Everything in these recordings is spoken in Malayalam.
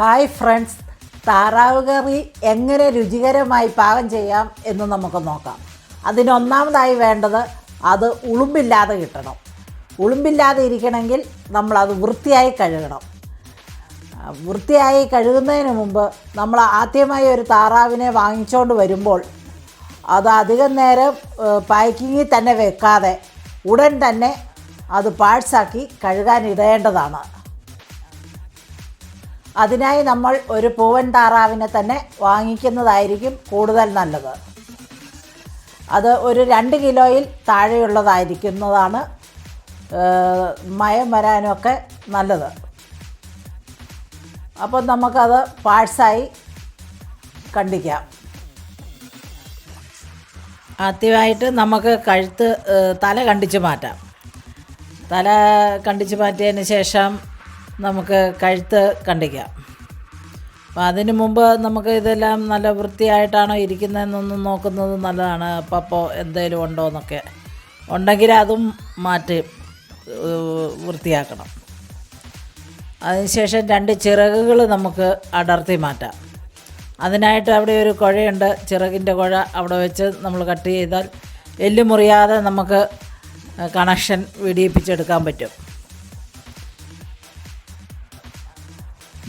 ഹായ് ഫ്രണ്ട്സ്, താറാവ് കറി എങ്ങനെ രുചികരമായി പാകം ചെയ്യാം എന്ന് നമുക്ക് നോക്കാം. അതിനൊന്നാമതായി വേണ്ടത് അത് ഉളുമ്പില്ലാതെ കിട്ടണം. ഉളുമ്പില്ലാതെ ഇരിക്കണമെങ്കിൽ നമ്മളത് വൃത്തിയായി കഴുകണം. വൃത്തിയായി കഴുകുന്നതിന് മുമ്പ് നമ്മൾ ആദ്യമായി ഒരു താറാവിനെ വാങ്ങിച്ചുകൊണ്ട് വരുമ്പോൾ അത് അധികം നേരം പാക്കിങ്ങിൽ തന്നെ വെക്കാതെ ഉടൻ തന്നെ അത് പാഴ്സാക്കി കഴുകാനിടേണ്ടതാണ്. അതിനായി നമ്മൾ ഒരു പൂവൻ താറാവിനെ തന്നെ വാങ്ങിക്കുന്നതായിരിക്കും കൂടുതൽ നല്ലത്. അത് ഒരു 2 കിലോയിൽ താഴെയുള്ളതായിരിക്കുന്നതാണ് മയം വരാനൊക്കെ നല്ലത്. അപ്പം നമുക്കത് പാഴ്സായി കണ്ടിക്കാം. ആദ്യമായിട്ട് നമുക്ക് തല കണ്ടിച്ച് മാറ്റാം. തല കണ്ടിച്ച് മാറ്റിയതിന് ശേഷം നമുക്ക് കഴുത്ത് കണ്ടിക്കാം. അപ്പോൾ അതിന് മുമ്പ് നമുക്ക് ഇതെല്ലാം നല്ല വൃത്തിയായിട്ടാണോ ഇരിക്കുന്നതെന്നൊന്നും നോക്കുന്നത് നല്ലതാണ്. അപ്പോൾ എന്തെങ്കിലും ഉണ്ടോ എന്നൊക്കെ ഉണ്ടെങ്കിൽ അതും മാറ്റി വൃത്തിയാക്കണം. അതിനുശേഷം 2 ചിറകുകൾ നമുക്ക് അടർത്തി മാറ്റാം. അതിനായിട്ട് അവിടെ ഒരു കുഴയുണ്ട്, ചിറകിൻ്റെ കുഴ. അവിടെ വെച്ച് നമ്മൾ കട്ട് ചെയ്താൽ എല്ല് മുറിയാതെ നമുക്ക് കണക്ഷൻ വിടിയിപ്പിച്ചെടുക്കാൻ പറ്റും.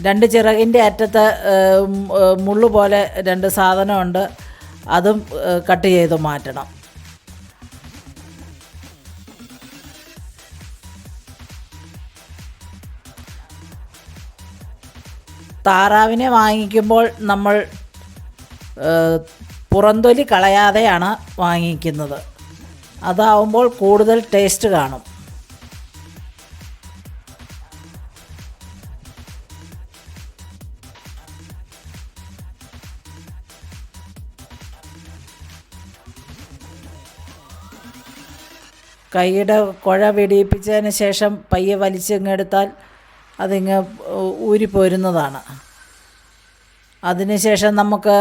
2 ചിറകിൻ്റെ അറ്റത്ത് മുള്ളു പോലെ 2 സാധനമുണ്ട്, അതും കട്ട് ചെയ്ത് മാറ്റണം. താറാവിനെ വാങ്ങിക്കുമ്പോൾ നമ്മൾ പുറന്തൊലി കളയാതെയാണ് വാങ്ങിക്കുന്നത്. അതാവുമ്പോൾ കൂടുതൽ ടേസ്റ്റ് കാണും. കൈയുടെ കുഴ വെടിയിപ്പിച്ചതിന് ശേഷം പയ്യെ വലിച്ചിങ്ങെടുത്താൽ അതിങ്ങ് ഊരിപ്പോരുന്നതാണ്. അതിനുശേഷം നമുക്ക്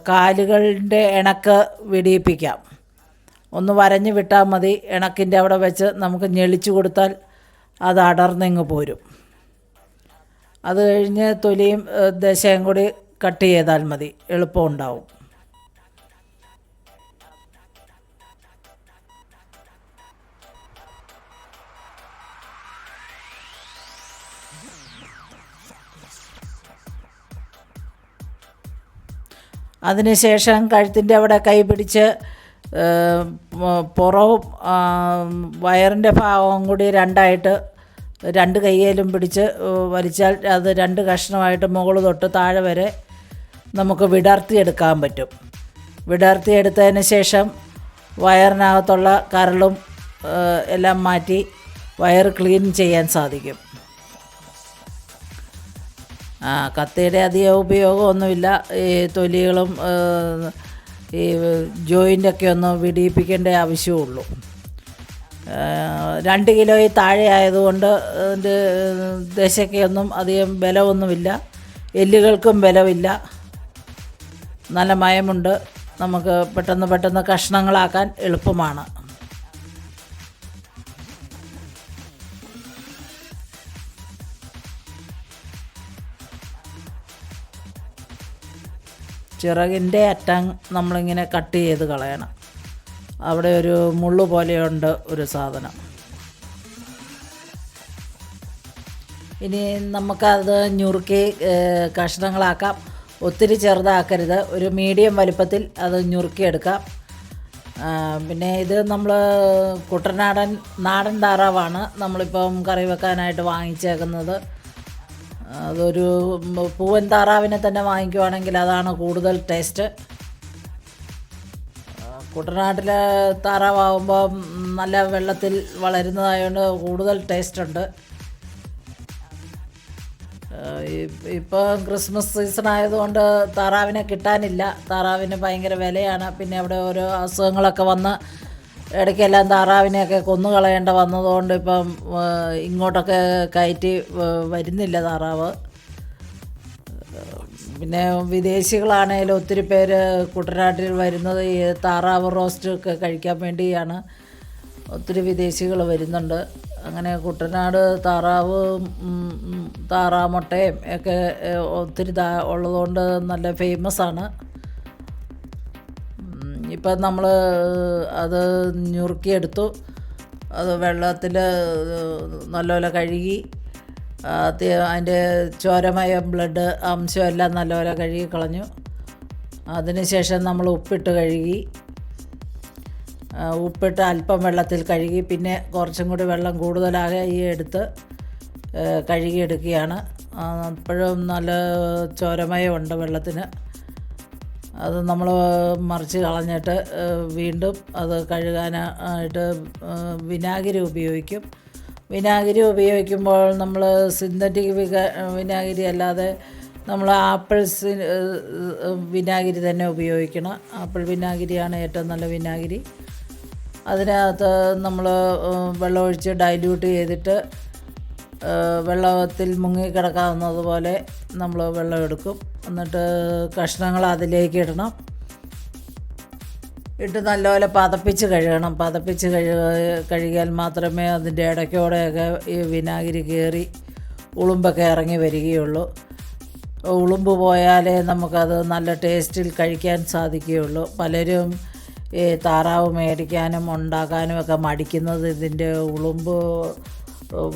കാലുകളുടെ ഇണക്ക് വെടിയിപ്പിക്കാം. ഒന്ന് വരഞ്ഞ് വിട്ടാൽ മതി. ഇണക്കിൻ്റെ അവിടെ വെച്ച് നമുക്ക് ഞെളിച്ചു കൊടുത്താൽ അത് അടർന്നിങ്ങ് പോരും. അത് കഴിഞ്ഞ് തൊലിയും ദശയും കൂടി കട്ട് ചെയ്താൽ മതി, എളുപ്പം ഉണ്ടാവും. അതിനുശേഷം കഴുത്തിൻ്റെ അവിടെ കൈ പിടിച്ച് പുറവും വയറിൻ്റെ ഭാഗവും കൂടി 2ആയിട്ട് 2 കൈയിലും പിടിച്ച് വലിച്ചാൽ അത് 2 കഷ്ണമായിട്ട് മുകൾ തൊട്ട് താഴെ വരെ നമുക്ക് വിടർത്തിയെടുക്കാൻ പറ്റും. വിടർത്തിയെടുത്തതിന് ശേഷം വയറിനകത്തുള്ള കരളും എല്ലാം മാറ്റി വയറ് ക്ലീൻ ചെയ്യാൻ സാധിക്കും. കത്തിയുടെ അധികം ഉപയോഗമൊന്നുമില്ല. ഈ തൊലികളും ഈ ജോയിൻ്റൊക്കെ ഒന്ന് വിടിയിപ്പിക്കേണ്ട ആവശ്യമുള്ളൂ. 2 കിലോയിൽ താഴെ ആയതുകൊണ്ട് അതിൻ്റെ ദശയ്ക്കൊന്നും അധികം ബലമൊന്നുമില്ല, എല്ലുകൾക്കും ബലമില്ല. നല്ല മയമുണ്ട്. നമുക്ക് പെട്ടെന്ന് കഷ്ണങ്ങളാക്കാൻ എളുപ്പമാണ്. ചിറകിൻ്റെ അറ്റം നമ്മളിങ്ങനെ കട്ട് ചെയ്ത് കളയണം. അവിടെ ഒരു മുള്ളു പോലെയുണ്ട് ഒരു സാധനം. ഇനി നമുക്കത് ഞുറുക്കി കഷ്ണങ്ങളാക്കാം. ഒത്തിരി ചെറുതാക്കരുത്, ഒരു മീഡിയം വലിപ്പത്തിൽ അത് ഞുറുക്കിയെടുക്കാം. പിന്നെ ഇത് നമ്മൾ നാടൻ താറാവാണ് നമ്മളിപ്പം കറി വെക്കാനായിട്ട് വാങ്ങിച്ചേക്കുന്നത്. അതൊരു പൂവൻ താറാവിനെ തന്നെ വാങ്ങിക്കുവാണെങ്കിൽ അതാണ് കൂടുതൽ ടേസ്റ്റ്. കുട്ടനാട്ടിലെ താറാവാകുമ്പോൾ നല്ല വെള്ളത്തിൽ വളരുന്നതായതുകൊണ്ട് കൂടുതൽ ടേസ്റ്റുണ്ട്. ഇപ്പോൾ ക്രിസ്മസ് സീസൺ ആയതുകൊണ്ട് താറാവിനെ കിട്ടാനില്ല. താറാവിന് ഭയങ്കര വിലയാണ്. പിന്നെ അവിടെ ഓരോ അസുഖങ്ങളൊക്കെ വന്ന് ഇടയ്ക്കെല്ലാം താറാവിനെയൊക്കെ കൊന്നുകളയേണ്ട വന്നതുകൊണ്ട് ഇപ്പം ഇങ്ങോട്ടൊക്കെ കയറ്റി വരുന്നില്ല താറാവ്. പിന്നെ വിദേശികളാണെങ്കിലും ഒത്തിരി പേര് കുട്ടനാട്ടിൽ വരുന്നത് ഈ താറാവ് റോസ്റ്റ് ഒക്കെ കഴിക്കാൻ വേണ്ടിയാണ്. ഒത്തിരി വിദേശികൾ വരുന്നുണ്ട്. അങ്ങനെ കുട്ടനാട് താറാവ് താറാമുട്ടയും ഒക്കെ ഒത്തിരി ഉള്ളതുകൊണ്ട് നല്ല ഫേമസാണ്. ഇപ്പം നമ്മൾ അത് ഞുറുക്കിയെടുത്തു. അത് വെള്ളത്തിൽ നല്ലപോലെ കഴുകി അതിൻ്റെ ചോരമയം ബ്ലഡ് അംശം എല്ലാം നല്ലപോലെ കഴുകി കളഞ്ഞു. അതിനുശേഷം നമ്മൾ ഉപ്പിട്ട് കഴുകി, ഉപ്പിട്ട് അല്പം വെള്ളത്തിൽ കഴുകി, പിന്നെ കുറച്ചും കൂടി വെള്ളം കൂടുതലായി എടുത്ത് കഴുകിയെടുക്കുകയാണ്. അപ്പോഴും നല്ല ചോരമയമുണ്ട് വെള്ളത്തിന്. അത് നമ്മൾ മറിച്ച് കളഞ്ഞിട്ട് വീണ്ടും അത് കഴുകാനായിട്ട് വിനാഗിരി ഉപയോഗിക്കും. വിനാഗിരി ഉപയോഗിക്കുമ്പോൾ നമ്മൾ സിന്തറ്റിക് വിനാഗിരി അല്ലാതെ നമ്മൾ വിനാഗിരി തന്നെ ഉപയോഗിക്കണം. ആപ്പിൾ വിനാഗിരിയാണ് ഏറ്റവും നല്ല വിനാഗിരി. അതിനകത്ത് നമ്മൾ വെള്ളമൊഴിച്ച് ഡൈല്യൂട്ട് ചെയ്തിട്ട് വെള്ളത്തിൽ മുങ്ങിക്കിടക്കാവുന്നത് പോലെ നമ്മൾ വെള്ളം എടുക്കും. എന്നിട്ട് കഷ്ണങ്ങൾ അതിലേക്ക് ഇടണം. ഇട്ട് നല്ലപോലെ പതപ്പിച്ച് കഴുകണം. പതപ്പിച്ച് കഴുകിയാൽ മാത്രമേ അതിൻ്റെ ഇടയ്ക്കോടെയൊക്കെ ഈ വിനാഗിരി കയറി ഉളുമ്പൊക്കെ ഇറങ്ങി വരികയുള്ളൂ. ഉളുമ്പ് പോയാലേ നമുക്കത് നല്ല ടേസ്റ്റിൽ കഴിക്കാൻ സാധിക്കുകയുള്ളൂ. പലരും ഈ താറാവ് മേടിക്കാനും ഉണ്ടാക്കാനും ഒക്കെ മടിക്കുന്നത് ഇതിൻ്റെ ഉളുമ്പ്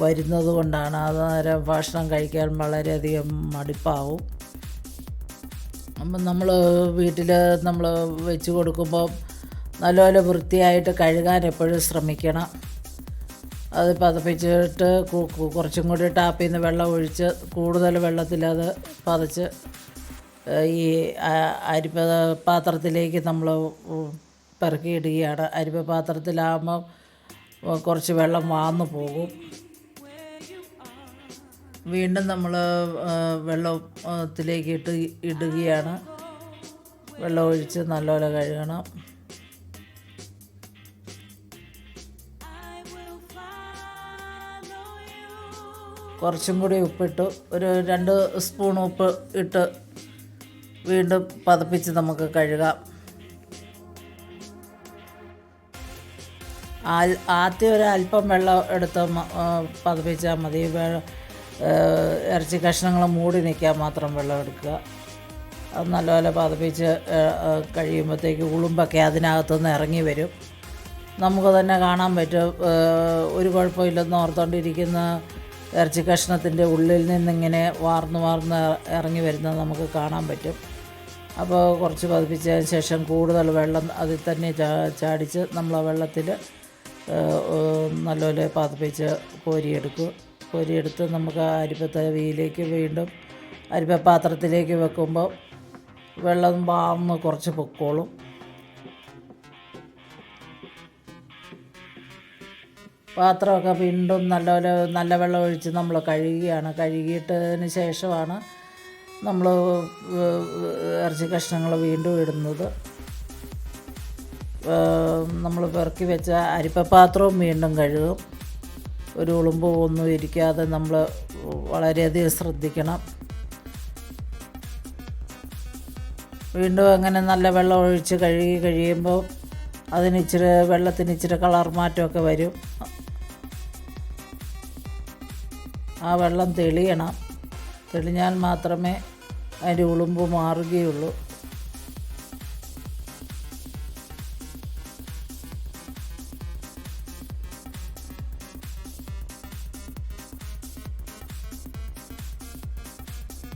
വരുന്നത് കൊണ്ടാണ്. അന്നേരം ഭക്ഷണം കഴിക്കാൻ വളരെയധികം മടുപ്പാവും. അപ്പം നമ്മൾ വീട്ടിൽ നമ്മൾ വെച്ച് കൊടുക്കുമ്പോൾ നല്ലപോലെ വൃത്തിയായിട്ട് കഴുകാൻ എപ്പോഴും ശ്രമിക്കണം. അത് പതപ്പിച്ചിട്ട് കുറച്ചും കൂടി ടാപ്പിൽ നിന്ന് വെള്ളം ഒഴിച്ച് കൂടുതൽ വെള്ളത്തിലത് പതച്ച് ഈ അരിപ്പ പാത്രത്തിലേക്ക് നമ്മൾ പെറുക്കിയിടുകയാണ്. അരിപ്പ പാത്രത്തിലാകുമ്പം കുറച്ച് വെള്ളം വാർന്നു പോകും. വീണ്ടും നമ്മൾ വെള്ളത്തിലേക്ക് ഇടുകയാണ്. വെള്ളം ഒഴിച്ച് നല്ലപോലെ കഴുകണം. കുറച്ചും കൂടി ഉപ്പിട്ടു, ഒരു 2 സ്പൂൺ ഉപ്പ് ഇട്ട് വീണ്ടും പതപ്പിച്ച് നമുക്ക് കഴുകാം. ആദ്യം ഒരല്പം വെള്ളം എടുത്ത് പതപ്പിച്ചാൽ മതി. ഇറച്ചി കഷ്ണങ്ങൾ മൂടി നിൽക്കാൻ മാത്രം വെള്ളം എടുക്കുക. അത് നല്ലപോലെ പതപ്പിച്ച് കഴിയുമ്പോഴത്തേക്ക് ഉളുമ്പൊക്കെ അതിനകത്തുനിന്ന് ഇറങ്ങി വരും. നമുക്ക് തന്നെ കാണാൻ പറ്റും. ഒരു കുഴപ്പമില്ലെന്ന് ഓർത്തുകൊണ്ടിരിക്കുന്ന ഇറച്ചി കഷ്ണത്തിൻ്റെ ഉള്ളിൽ നിന്നിങ്ങനെ വാർന്ന് ഇറങ്ങി വരുന്നത് നമുക്ക് കാണാൻ പറ്റും. അപ്പോൾ കുറച്ച് പതിപ്പിച്ചതിന് ശേഷം കൂടുതൽ വെള്ളം അതിൽ തന്നെ ചാടിച്ച് നമ്മൾ ആ വെള്ളത്തിൽ നല്ലപോലെ പതിപ്പിച്ച് കോരിയെടുത്ത് നമുക്ക് അരിപ്പത്തവിയിലേക്ക് വീണ്ടും അരിപ്പ പാത്രത്തിലേക്ക് വെക്കുമ്പോൾ വെള്ളം വാർന്ന് കുറച്ച് പൊക്കോളും. പാത്രമൊക്കെ വീണ്ടും നല്ലപോലെ നല്ല വെള്ളം ഒഴിച്ച് നമ്മൾ കഴുകുകയാണ്. കഴുകിയിട്ടതിന് ശേഷമാണ് നമ്മൾ ഇറച്ചി കഷ്ണങ്ങൾ വീണ്ടും ഇടുന്നത്. നമ്മൾ പെറുക്കി വെച്ച അരിപ്പപ്പാത്രവും വീണ്ടും കഴുകും. ഒരു ഉളുമ്പ് ഒന്നും ഇരിക്കാതെ നമ്മൾ വളരെയധികം ശ്രദ്ധിക്കണം. വീണ്ടും അങ്ങനെ നല്ല വെള്ളം ഒഴിച്ച് കഴുകി കഴിയുമ്പോൾ വെള്ളത്തിന് ഇച്ചിരി കളർ മാറ്റമൊക്കെ വരും. ആ വെള്ളം തെളിയണം. തെളിഞ്ഞാൽ മാത്രമേ അതിൻ്റെ ഉളുമ്പ് മാറുകയുള്ളൂ.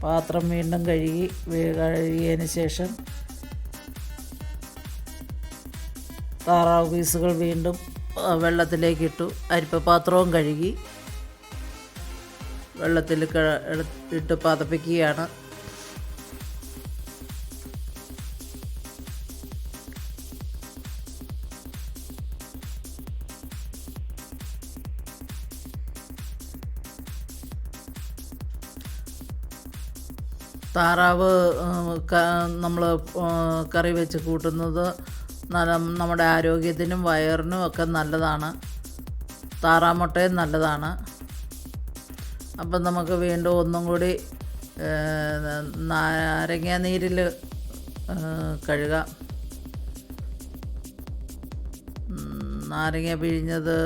പാത്രം വീണ്ടും കഴുകിയതിന് ശേഷം താറാവ് പീസുകൾ വീണ്ടും വെള്ളത്തിലേക്കിട്ടു. അരിപ്പപാത്രവും കഴുകി വെള്ളത്തിൽ ഇട്ട് പതപ്പിക്കുകയാണ്. താറാവ് നമ്മൾ കറി വെച്ച് കൂട്ടുന്നത് നമ്മുടെ ആരോഗ്യത്തിനും വയറിനും ഒക്കെ നല്ലതാണ്. താറാമുട്ടയും നല്ലതാണ്. അപ്പം നമുക്ക് വീണ്ടും ഒന്നും കൂടി നാരങ്ങ നീരിൽ കഴുകാം. നാരങ്ങ പിഴിഞ്ഞത്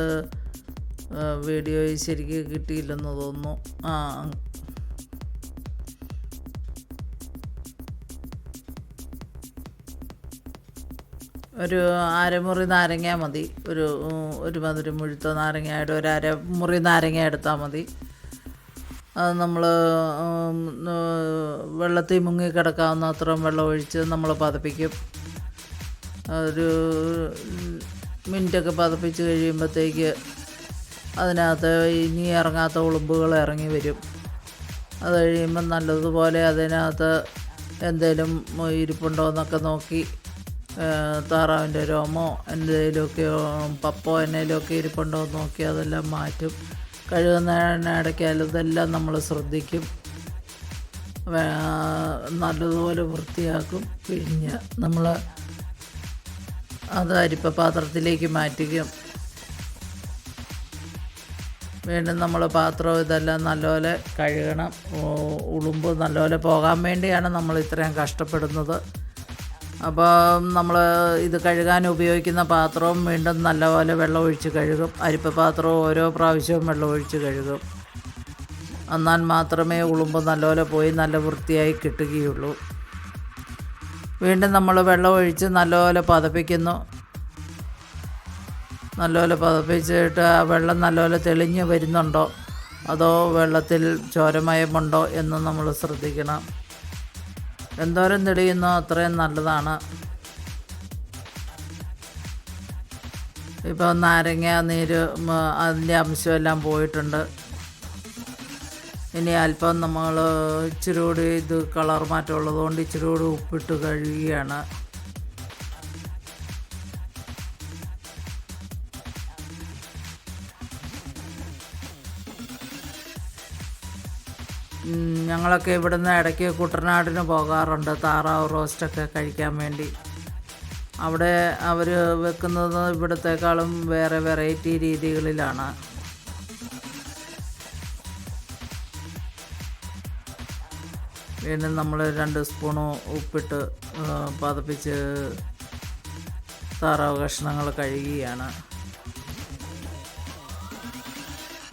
വീഡിയോ ശരിക്കും കിട്ടിയില്ലെന്ന് തോന്നുന്നു. ഒരു അരമുറി നാരങ്ങ മതി. ഒരുമാതിരി മുഴുത്ത നാരങ്ങയുടെ ഒരു അരമുറി നാരങ്ങ എടുത്താൽ മതി. അത് നമ്മൾ വെള്ളത്തിൽ മുങ്ങി കിടക്കാവുന്ന അത്രയും വെള്ളം ഒഴിച്ച് നമ്മൾ പതപ്പിക്കും. ഒരു മിനിറ്റൊക്കെ പതപ്പിച്ച് കഴിയുമ്പോഴത്തേക്ക് അതിനകത്ത് ഇനി ഇറങ്ങാത്ത ഉളുമ്പുകൾ ഇറങ്ങി വരും. അത് കഴിയുമ്പം നല്ലതുപോലെ അതിനകത്ത് എന്തെങ്കിലും ഇരിപ്പുണ്ടോ എന്നൊക്കെ നോക്കി താറാവിൻ്റെ രോമോ എന്തെങ്കിലുമൊക്കെ പപ്പോ എന്തെങ്കിലുമൊക്കെ ഇരിപ്പുണ്ടോ എന്ന് നോക്കി അതെല്ലാം മാറ്റും. കഴുകുന്നതിനിടയ്ക്ക് ഇതെല്ലാം നമ്മൾ ശ്രദ്ധിക്കും. നല്ലതുപോലെ വൃത്തിയാക്കും. പിഴിഞ്ഞ് നമ്മൾ അത് അരിപ്പ പാത്രത്തിലേക്ക് മാറ്റിക്കും. വീണ്ടും നമ്മൾ പാത്രം ഇതെല്ലാം നല്ലപോലെ കഴുകണം. ഉളുമ്പ് നല്ലപോലെ പോകാൻ വേണ്ടിയാണ് നമ്മൾ ഇത്രയും കഷ്ടപ്പെടുന്നത്. അപ്പോൾ നമ്മൾ ഇത് കഴുകാൻ ഉപയോഗിക്കുന്ന പാത്രവും വീണ്ടും നല്ലപോലെ വെള്ളം ഒഴിച്ച് കഴുകും. അരിപ്പ പാത്രവും ഓരോ പ്രാവശ്യവും വെള്ളം ഒഴിച്ച് കഴുകും. എന്നാൽ മാത്രമേ ഉളുമ്പ് നല്ലപോലെ പോയി നല്ല വൃത്തിയായി കിട്ടുകയുള്ളൂ. വീണ്ടും നമ്മൾ വെള്ളം ഒഴിച്ച് നല്ലപോലെ പതപ്പിക്കുന്നു. നല്ലപോലെ പതപ്പിച്ചിട്ട് ആ വെള്ളം നല്ലപോലെ തെളിഞ്ഞ് വരുന്നുണ്ടോ അതോ വെള്ളത്തിൽ ചോരമയമുണ്ടോ എന്ന് നമ്മൾ ശ്രദ്ധിക്കണം. എന്തോരം തെളിയുന്നോ അത്രയും നല്ലതാണ്. ഇപ്പോൾ നാരങ്ങ നീര് അതിൻ്റെ അംശമെല്ലാം പോയിട്ടുണ്ട്. ഇനി അല്പം നമ്മൾ ഇച്ചിരി കൂടി ഇത് കളർ മാറ്റം ഉള്ളതുകൊണ്ട് ഇച്ചിരി കൂടി ഉപ്പിട്ട് കഴുകുകയാണ്. ഞങ്ങളൊക്കെ ഇവിടുന്ന് ഇടയ്ക്ക് കുട്ടനാടിന് പോകാറുണ്ട് താറാവ് റോസ്റ്റൊക്കെ കഴിക്കാൻ വേണ്ടി. അവിടെ അവർ വെക്കുന്നത് ഇവിടത്തേക്കാളും വേറെ വെറൈറ്റി രീതികളിലാണ്. വീണ്ടും നമ്മൾ 2 സ്പൂണ് ഉപ്പിട്ട് പതപ്പിച്ച് താറാവ് കഷ്ണങ്ങൾ കഴുകുകയാണ്.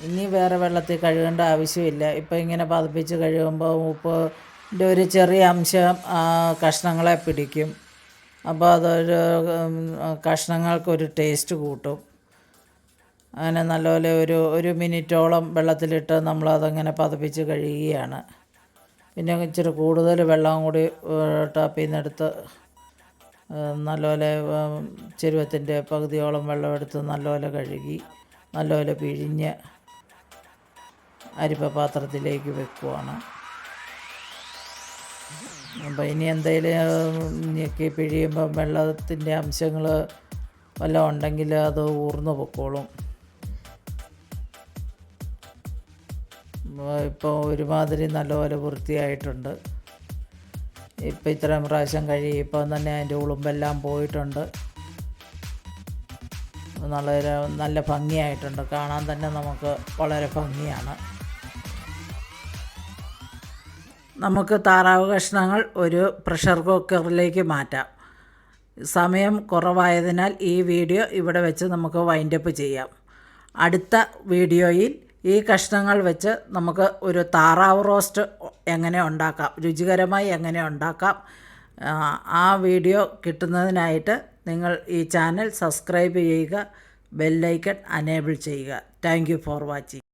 ഇനി വേറെ വെള്ളത്തിൽ കഴുകേണ്ട ആവശ്യമില്ല. ഇപ്പോൾ ഇങ്ങനെ പതപ്പിച്ച് കഴുകുമ്പോൾ ഉപ്പിൻ്റെ ഒരു ചെറിയ അംശം കഷ്ണങ്ങളെ പിടിക്കും. അപ്പോൾ അതൊരു കഷ്ണങ്ങൾക്കൊരു ടേസ്റ്റ് കൂട്ടും. അങ്ങനെ നല്ലപോലെ ഒരു മിനിറ്റോളം വെള്ളത്തിലിട്ട് നമ്മളതങ്ങനെ പതപ്പിച്ച് കഴുകുകയാണ്. പിന്നെ ഇച്ചിരി കൂടുതൽ വെള്ളം കൂടി ടാപ്പിൽ നിന്നെടുത്ത് നല്ലപോലെ ചെരുവത്തിൻ്റെ പകുതിയോളം വെള്ളമെടുത്ത് നല്ലപോലെ കഴുകി നല്ലപോലെ പിഴിഞ്ഞ് അരിപ്പ പാത്രത്തിലേക്ക് വെക്കുവാണ്. അപ്പോൾ ഇനി എന്തെങ്കിലും ഞെക്കി പിഴിയുമ്പോൾ വെള്ളത്തിൻ്റെ അംശങ്ങൾ വല്ലതും ഉണ്ടെങ്കിൽ അത് ഊർന്നു പൊക്കോളും. ഇപ്പോൾ ഒരുമാതിരി നല്ലപോലെ വൃത്തിയായിട്ടുണ്ട്. ഇപ്പോൾ ഇത്രയും പ്രാവശ്യം കഴിയുമ്പം തന്നെ അതിൻ്റെ ഉളുമ്പെല്ലാം പോയിട്ടുണ്ട്. നല്ല ഭംഗിയായിട്ടുണ്ട്. കാണാൻ തന്നെ നമുക്ക് വളരെ ഭംഗിയാണ്. നമുക്ക് താറാവ് കഷ്ണങ്ങൾ ഒരു പ്രഷർ കുക്കറിലേക്ക് മാറ്റാം. സമയം കുറവായതിനാൽ ഈ വീഡിയോ ഇവിടെ വെച്ച് നമുക്ക് വൈൻഡപ്പ് ചെയ്യാം. അടുത്ത വീഡിയോയിൽ ഈ കഷ്ണങ്ങൾ വെച്ച് നമുക്ക് ഒരു താറാവ് റോസ്റ്റ് എങ്ങനെ ഉണ്ടാക്കാം, രുചികരമായി എങ്ങനെ ഉണ്ടാക്കാം, ആ വീഡിയോ കിട്ടുന്നതിനായിട്ട് നിങ്ങൾ ഈ ചാനൽ സബ്സ്ക്രൈബ് ചെയ്യുക, ബെല്ലൈക്കൺ അനേബിൾ ചെയ്യുക. Thank you for watching.